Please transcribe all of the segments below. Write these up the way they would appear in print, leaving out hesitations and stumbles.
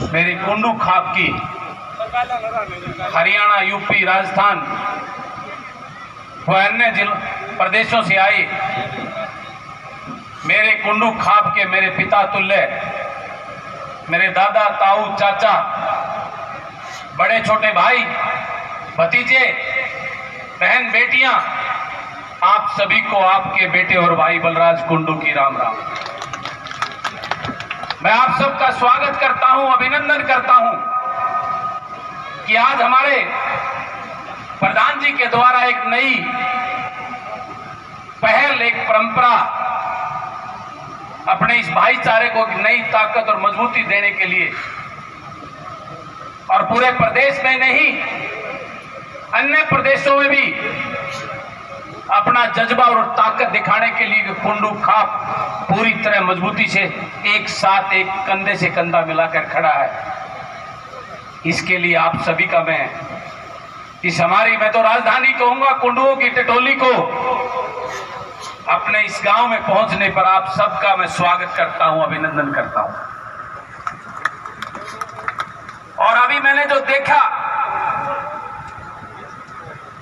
मेरी कुंडू खाप की हरियाणा, यूपी, राजस्थान व अन्य जिलों प्रदेशों से आई मेरे कुंडू खाप के मेरे पिता तुल्य, मेरे दादा, ताऊ, चाचा, बड़े छोटे भाई, भतीजे, बहन, बेटियां, आप सभी को आपके बेटे और भाई बलराज कुंडू की राम राम। मैं आप सबका स्वागत करता हूं, अभिनंदन करता हूं कि आज हमारे प्रधान जी के द्वारा एक नई पहल, एक परंपरा, अपने इस भाईचारे को नई ताकत और मजबूती देने के लिए और पूरे प्रदेश में नहीं, अन्य प्रदेशों में भी अपना जज्बा और ताकत दिखाने के लिए कुंडू खाप पूरी तरह मजबूती से एक साथ, एक कंधे से कंधा मिलाकर खड़ा है। इसके लिए आप सभी का मैं मैं तो राजधानी कहूंगा, कुंडुओं की टटोली को अपने इस गांव में पहुंचने पर आप सबका मैं स्वागत करता हूं, अभिनंदन करता हूं। और अभी मैंने जो देखा,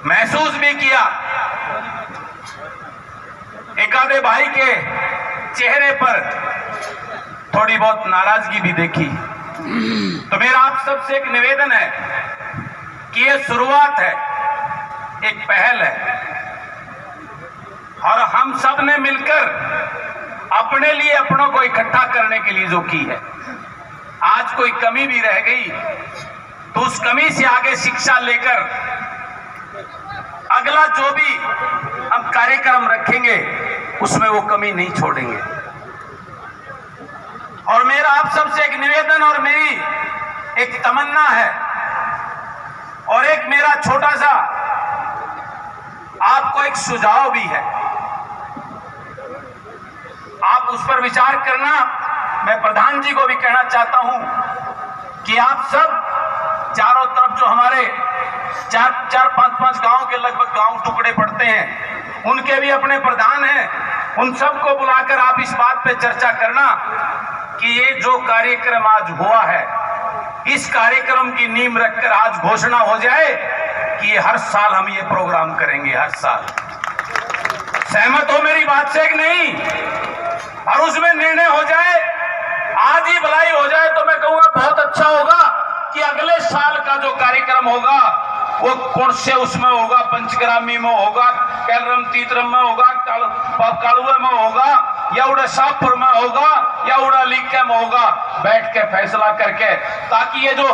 महसूस भी किया, एक आधे भाई के चेहरे पर थोड़ी बहुत नाराजगी भी देखी। तो मेरा आप सबसे एक निवेदन है कि ये शुरुआत है, एक पहल है, और हम सब ने मिलकर अपने लिए अपनों को इकट्ठा करने के लिए जो की है। आज कोई कमी भी रह गई तो उस कमी से आगे शिक्षा लेकर अगला जो भी हम कार्यक्रम रखेंगे उसमें वो कमी नहीं छोड़ेंगे। और मेरा आप सबसे एक निवेदन और मेरी एक तमन्ना है और एक मेरा छोटा सा आपको एक सुझाव भी है, आप उस पर विचार करना। मैं प्रधान जी को भी कहना चाहता हूं कि आप सब चारों तरफ जो हमारे 4-5 गांव के लगभग गांव टुकड़े पड़ते हैं, उनके भी अपने प्रधान हैं, उन सबको बुलाकर आप इस बात पे चर्चा करना कि ये जो कार्यक्रम आज हुआ है, इस कार्यक्रम की नींव रखकर आज घोषणा हो जाए कि ये हर साल हम ये प्रोग्राम करेंगे, हर साल। सहमत हो मेरी बात से कि नहीं? और उसमें निर्णय हो जाए, आज ही भलाई हो जाए तो मैं कहूंगा बहुत अच्छा होगा कि अगले साल का जो कार्यक्रम होगा वो कौन से उसमें होगा, पंचग्रामी में होगा, कैलरम तीतरम में होगा, कालुआ में होगा, या उड़ा शाहपुर में होगा, या उड़ा लीके में होगा, बैठ के फैसला करके, ताकि ये जो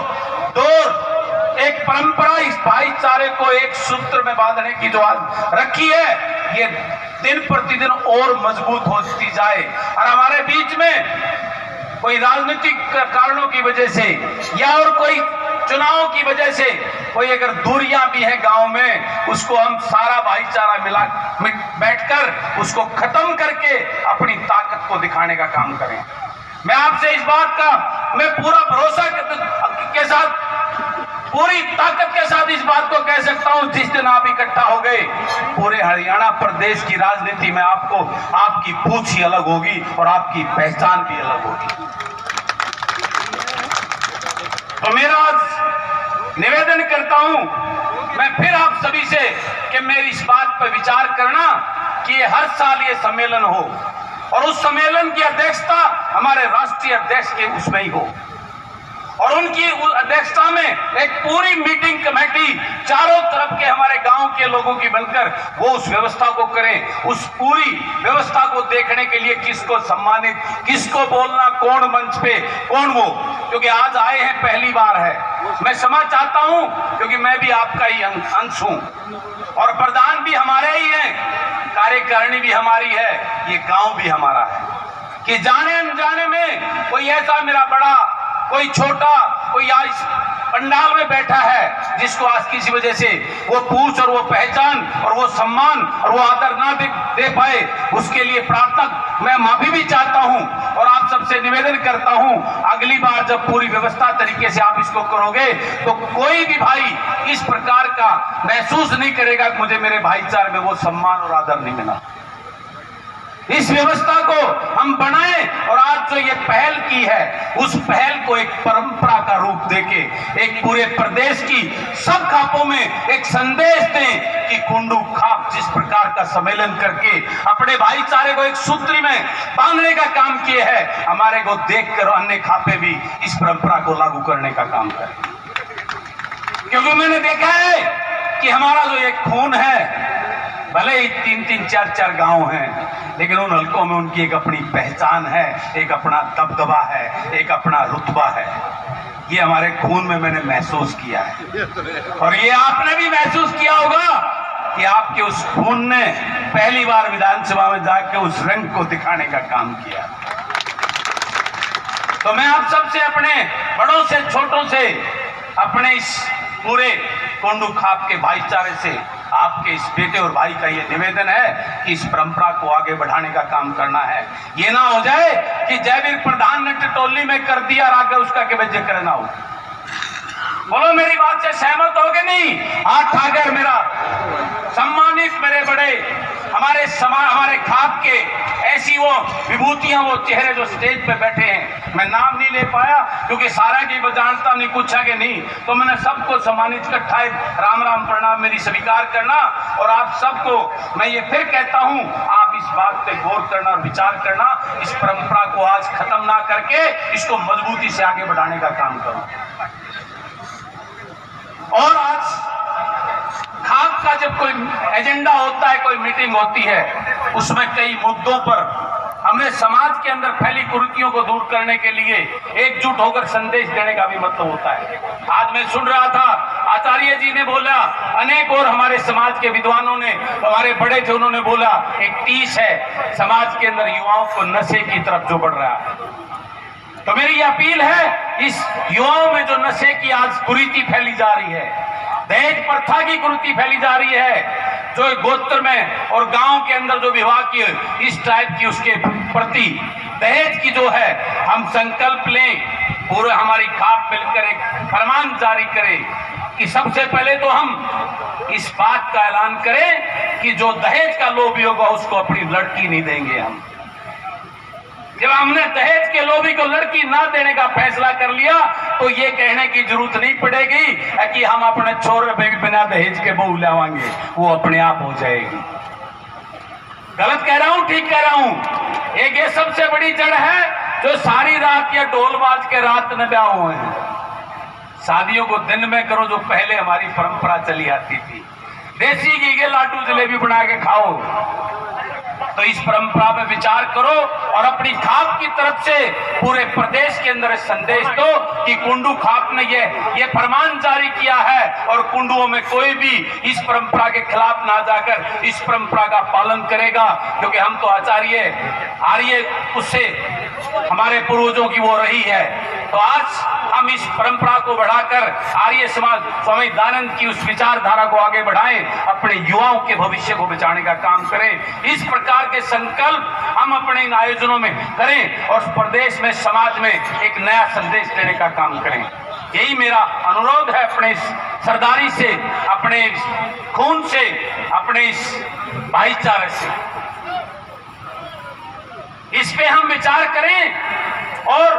दौर एक परंपरा इस भाईचारे को एक सूत्र में बांधने की जो आज रखी है, ये दिन प्रतिदिन और मजबूत होती जाए। और हमारे बीच में कोई राजनीतिक कारणों की वजह से या और कोई चुनाव की वजह से कोई अगर दूरियां भी है गांव में, उसको हम सारा भाईचारा मिला बैठकर उसको खत्म करके अपनी ताकत को दिखाने का काम करें। मैं आपसे इस बात का मैं पूरा भरोसा के साथ, पूरी ताकत के साथ इस बात को कह सकता हूं, जिस दिन आप इकट्ठा हो गए, पूरे हरियाणा प्रदेश की राजनीति में आपको आपकी पूछ ही अलग होगी और आपकी पहचान भी अलग होगी। तो मेरा आज निवेदन करता हूं मैं फिर आप सभी से कि मेरी इस बात पर विचार करना कि हर साल ये सम्मेलन हो और उस सम्मेलन की अध्यक्षता हमारे राष्ट्रीय अध्यक्ष के उसमें ही हो, और उनकी अध्यक्षता में एक पूरी मीटिंग कमेटी चारों तरफ के हमारे गांव के लोगों की बनकर वो उस व्यवस्था को करें। उस पूरी व्यवस्था को देखने के लिए किसको सम्मानित, किसको बोलना, कौन मंच पे, कौन वो, क्योंकि आज आए हैं, पहली बार है। मैं क्षमा चाहता हूं क्योंकि मैं भी आपका ही अंश हूं और प्रधान भी हमारे ही हैं, कार्यकारिणी भी हमारी है, ये गांव भी हमारा है। कि जाने अनजाने में कोई ऐसा मेरा बड़ा, कोई छोटा, कोई आज पंडाल में बैठा है जिसको आज किसी वजह से वो पूछ और वो पहचान और वो सम्मान और वो आदर ना दे पाए, उसके लिए प्रार्थना मैं माफी भी चाहता हूं और आप सबसे निवेदन करता हूं, अगली बार जब पूरी व्यवस्था तरीके से आप इसको करोगे तो कोई भी भाई इस प्रकार का महसूस नहीं करेगा कि मुझे मेरे भाईचारे में वो सम्मान और आदर नहीं मिला। इस व्यवस्था को हम बनाएं और आज जो ये पहल की है उस पहल को एक परंपरा का रूप देके एक पूरे प्रदेश की सब खापों में एक संदेश दें कि कुंडू खाप जिस प्रकार का सम्मेलन करके अपने भाईचारे को एक सूत्र में बांधने का काम किए है, हमारे को देखकर अन्य खापे भी इस परंपरा को लागू करने का काम करें। क्योंकि मैंने देखा है कि हमारा जो एक खून है, भले ही 3-3, 4-4 गांव हैं, लेकिन उन हलकों में उनकी एक अपनी पहचान है, एक अपना दबदबा है, एक अपना रुतबा है। ये हमारे खून में मैंने महसूस किया है और ये आपने भी महसूस किया होगा कि आपके उस खून ने पहली बार विधानसभा में जाके उस रंग को दिखाने का काम किया। तो मैं आप सबसे, अपने बड़ों से छोटों से, अपने इस पूरे कुंडू खाप के भाईचारे से, आपके इस बेटे और भाई का ये निवेदन है कि इस परंपरा को आगे बढ़ाने का काम करना है। ये ना हो जाए कि जयवीर प्रधान ने टिटोली में कर दिया और आगे उसका केवल जिक्र ना हो। बोलो मेरी बात से सहमत हो कि नहीं? हाथ आकर मेरा सम्मानित मेरे बड़े हमारे खाप के ऐसी वो विभूतियां, वो चेहरे जो स्टेज पे बैठे हैं, मैं नाम नहीं ले पाया क्योंकि सारा की जानता नहीं, कुछ है कि नहीं, तो मैंने सबको सम्मानित इकट्ठा राम राम प्रणाम मेरी स्वीकार करना। और आप सबको मैं ये फिर कहता हूं, आप इस बात पे गौर करना और विचार करना, इस परंपरा को आज खत्म ना करके इसको मजबूती से आगे बढ़ाने का काम करो। और आज खाप का जब कोई एजेंडा होता है, कोई मीटिंग होती है, उसमें कई मुद्दों पर हमने समाज के अंदर फैली कुरीतियों को दूर करने के लिए एकजुट होकर संदेश देने का भी मतलब होता है। आज मैं सुन रहा था, आचार्य जी ने बोला, अनेक और हमारे समाज के विद्वानों ने, हमारे बड़े थे, उन्होंने बोला एक टीस है समाज के अंदर युवाओं को नशे की तरफ जो बढ़ रहा है। तो मेरी अपील है, इस युवाओं में जो नशे की आज कुरीति फैली जा रही है, दहेज प्रथा की कुरीति फैली जा रही है, जो गोत्र में और गांव के अंदर जो विवाह की इस टाइप की, उसके प्रति दहेज की जो है, हम संकल्प लें, पूरे हमारी खाप मिलकर एक फरमान जारी करें कि सबसे पहले तो हम इस बात का ऐलान करें कि जो दहेज का लोभी होगा उसको अपनी लड़की नहीं देंगे हम। जब हमने दहेज के लोभी को लड़की ना देने का फैसला कर लिया तो ये कहने की जरूरत नहीं पड़ेगी कि हम अपने छोरे पे भी बिना दहेज के बहू लावांगे, वो अपने आप हो जाएगी। गलत कह रहा हूं, ठीक कह रहा हूं? एक ये सबसे बड़ी जड़ है जो सारी रात या ढोल बाज के रात में ब्याह हुए हैं। शादियों को दिन में करो, जो पहले हमारी परंपरा चली आती थी। देसी घी के लाडू जलेबी बना के खाओ। तो इस परंपरा पे विचार करो और अपनी खाप की तरफ से पूरे प्रदेश के अंदर संदेश दो कि कुंडू खाप ने ये फरमान जारी किया है और कुंडुओं में कोई भी इस परंपरा के खिलाफ ना जाकर इस परंपरा का पालन करेगा। क्योंकि हम तो आर्य उससे हमारे पूर्वजों की वो रही है। तो आज हम इस परंपरा को बढ़ाकर आर्य समाज स्वामी दयानंद की उस विचारधारा को आगे बढ़ाएं, अपने युवाओं के भविष्य को बचाने का काम करें। इस प्रकार के संकल्प हम अपने इन आयोजनों में करें और प्रदेश में, समाज में एक नया संदेश देने का काम करें। यही मेरा अनुरोध है अपने इस सरदारी से, अपने इस खून से, अपने इस भाईचारे से। इस पे हम विचार करें और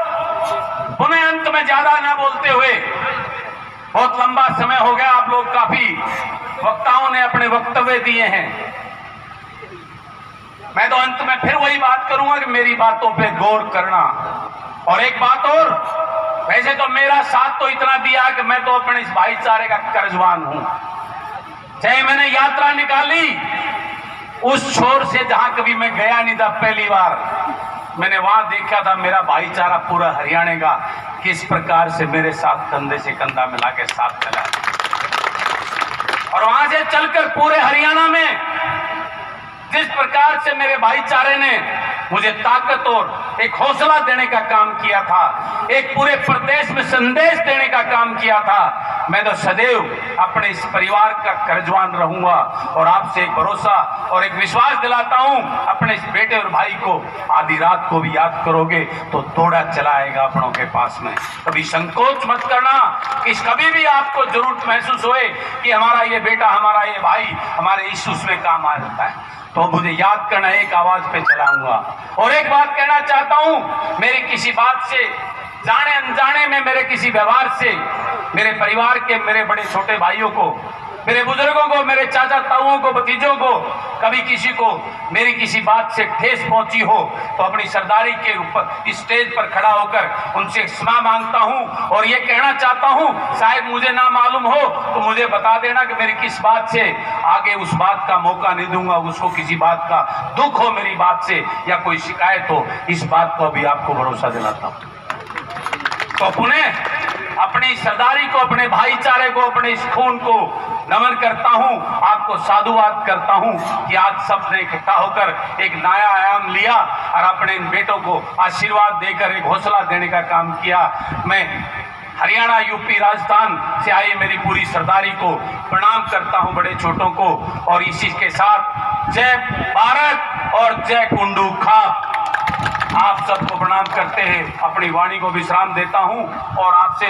पुनः अंत में ज्यादा ना बोलते हुए, बहुत लंबा समय हो गया, आप लोग काफी वक्ताओं ने अपने वक्तव्य दिए हैं। मैं तो अंत में फिर वही बात करूंगा कि मेरी बातों पे गौर करना। और एक बात और, वैसे तो मेरा साथ तो इतना दिया कि मैं तो अपने इस भाईचारे का कर्जवान हूं। चाहे मैंने यात्रा निकाली उस छोर से जहां कभी मैं गया नहीं था, पहली बार मैंने वहां देखा था मेरा भाईचारा पूरा हरियाणा का किस प्रकार से मेरे साथ कंधे से कंधा मिला के साथ चला। और वहां से चलकर पूरे हरियाणा में जिस प्रकार से मेरे भाईचारे ने मुझे ताकत और एक हौसला देने का काम किया था, एक पूरे प्रदेश में संदेश देने का काम किया था मैं तो सदैव अपने इस परिवार का कर्जवान रहूंगा और आपसे एक भरोसा और एक विश्वास दिलाता हूं, अपने इस बेटे और भाई को आधी रात को भी याद करोगे तो दौड़ा चला आएगा अपनों के पास में। कभी संकोच मत करना कि कभी भी आपको जरूरत महसूस होए कि हमारा ये बेटा, हमारा ये भाई हमारे इस उसमें काम आ जाता है तो मुझे याद करना, एक आवाज पे चलाऊंगा। और एक बात कहना चाहता हूं, मेरी किसी बात से, जाने अनजाने में मेरे किसी व्यवहार से मेरे परिवार के, मेरे बड़े छोटे भाइयों को, मेरे बुजुर्गों को, मेरे चाचा ताऊओं को, भतीजों को कभी किसी को मेरी किसी बात से ठेस पहुंची हो तो अपनी सरदारी के ऊपर स्टेज पर खड़ा होकर उनसे क्षमा मांगता हूं और ये कहना चाहता हूं, शायद मुझे ना मालूम हो तो मुझे बता देना कि मेरी किस बात से आगे उस बात का मौका नहीं दूंगा, उसको किसी बात का दुख हो मेरी बात से या कोई शिकायत हो, इस बात को भी आपको भरोसा दिलाता हूं। तो पुनः अपनी सरदारी को, अपने भाईचारे को, अपने इस खून को नमन करता हूं, आपको साधुवाद करता हूं कि आज सबने इकट्ठा होकर एक नया आयाम लिया और अपने इन बेटों को आशीर्वाद देकर एक हौसला देने का काम किया। मैं हरियाणा, यूपी, राजस्थान से आई मेरी पूरी सरदारी को प्रणाम करता हूं, बड़े छोटों को, और इसी के साथ जय भारत और जय कुंडू खाप। आप सबको प्रणाम करते हैं, अपनी वाणी को विश्राम देता हूं और आपसे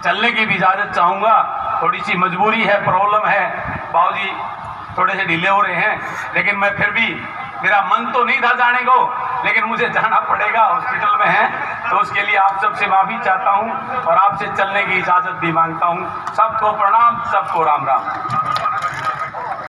चलने की भी इजाजत चाहूंगा। थोड़ी सी मजबूरी है, प्रॉब्लम है, बाबूजी थोड़े से ढीले हो रहे हैं, लेकिन मैं फिर भी, मेरा मन तो नहीं था जाने को, लेकिन मुझे जाना पड़ेगा, हॉस्पिटल में है, तो उसके लिए आप सबसे माफी चाहता हूं और आपसे चलने की इजाजत भी मांगता हूं। सबको प्रणाम, सबको राम राम।